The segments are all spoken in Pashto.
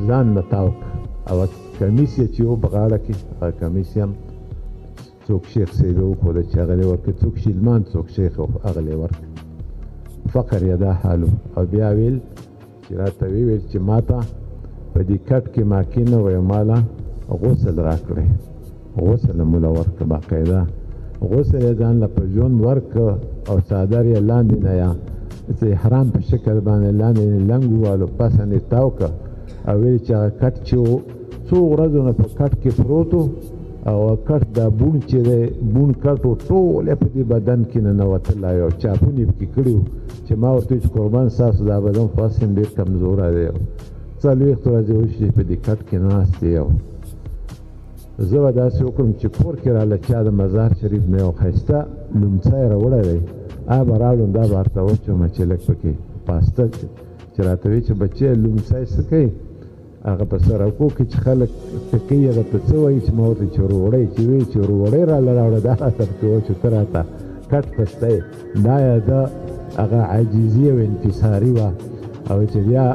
ځان نه تاو او کمیس یې چې و په غاړه کې هغه کمیس یې هم څوک شیخ صاحب یې وښوده چې هغه یې ورکړي څوک شیلمان څوک شیخ هغه یې ورکړي فقر یې دا حال او بیا ویل چې راته ویل چې ما ته په دې کټ کې ما کېنه ویل ماله غسل راکړی غسل یې موله ورکړه باقاعده غسل یې ځان له په ژوند ورکړه او څادر یې لاندې نه یا احرام په شکل باندې لاندې لنګ ووالو پسه یې تاو کړه او ویل چې هغه کټ چې و څو ورځو نه په کټ کې پروت و او کټ دا بون چې دی بون کټ و ټول یې په دې بدن کې ننوتلی او چاپونه یې پکې کړي وو چې ما ورته چې قربان ستاسو دا بدن خو هسې ډېر کمزوری دی 40 ورځې وشي په دې کټ کې ناست دی زه به داسې وکړم چې کور کې راله چا د مزار شریف نه یو ښایسته لومڅی راوړی دی هغه به راوړم دا به ورته واچوم چې لږ پکې پاسته چې راته وایي چې بچی لومڅی څه کوي هغه په سړکو کې چې خلک کوي هغه ته څه وایي چې ما ورته چې وروړی چې وایي چې وروړی راله راوړه دا راته پکې واچو ته راته کټ پسته یې دا یې د هغه عاجزي او انکساري وه او چې بیا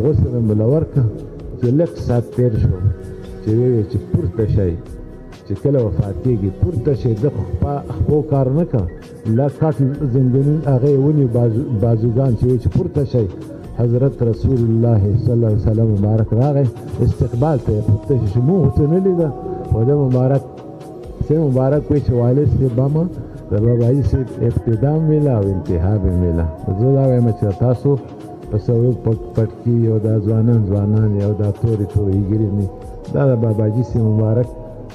غسل مې موله ورکړه چې لږ ساعت تېر شو چې ویې چې پورته شئ چې کله وفات کېږي پورته شئ ده خپو کار نه کړه لا کټ زندانون هغه یې ونیو بازوګان چې وایي چې پورته شئ حضرت رسول الله صلی الله علیه وسلم مبارک راغی استقبال ته یې پورته شي چې موږ ورته نه لیده خو ده مبارک وایي چې والد صاحب به مه د باباجي صاحب ابتدا هم ویله او انتها به هم ویله زه دا وایم چې تاسو په سویو پټکي او دا ځوانان او دا تورې ګیرې نه دا د باباجي صاحب مبارک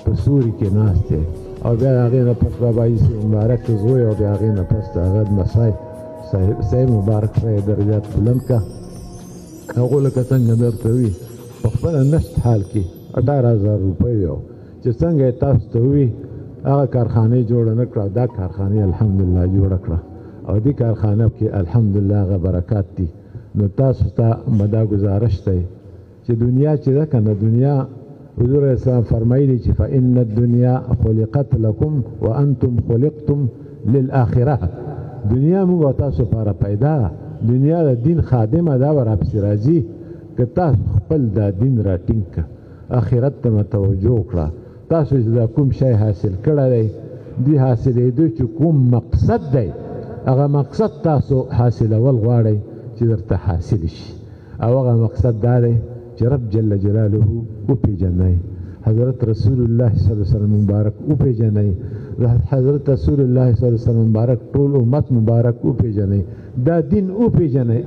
په سوري کې ناست دی او بیا د هغې نه پس باباجي صاحب مبارک زوی او بیا هغې نه پس د هغه مسای صاحب مبارک خدای درجات بلند کړه هغو لکه څنګه درته وي په خپله نشت حال کې 18,000 روپۍ وي چې څنګه یې تاسو ته وي هغه کارخانې جوړه نه کړه دا کارخانې الحمدلله جوړه کړه او دې کارخانه کې الحمدلله هغه برکات دي نو تاسو ته به دا ګزارش دی چې دنیا چې ده که نه دنیا حضور اسلام فرمایلی چې فإن الدنیا خلقت لکم وانتم خلقتم للآخره دنیا موږ او تاسو لپاره پیدا دنیا د دین خادمه ده ورپسې راځي که تاسو خپل دا دین راټینګ کړه آخرت ته متوجه کړه تاسو چې دا کوم شی حاصل کړی دی دې حاصلېدو چې کوم مقصد دی هغه مقصد تاسو حاصلول غواړئ چې درته حاصل شي او هغه مقصد دا دی چې رب جل جلاله وپېژنئ حضرت رسول الله صلی الله علیه وسلم مبارک وپېژنئ حضرت رسول الله صلی الله علیه وسلم مبارک ټول امت مبارک وپېژنئ دا دین وپېژنئ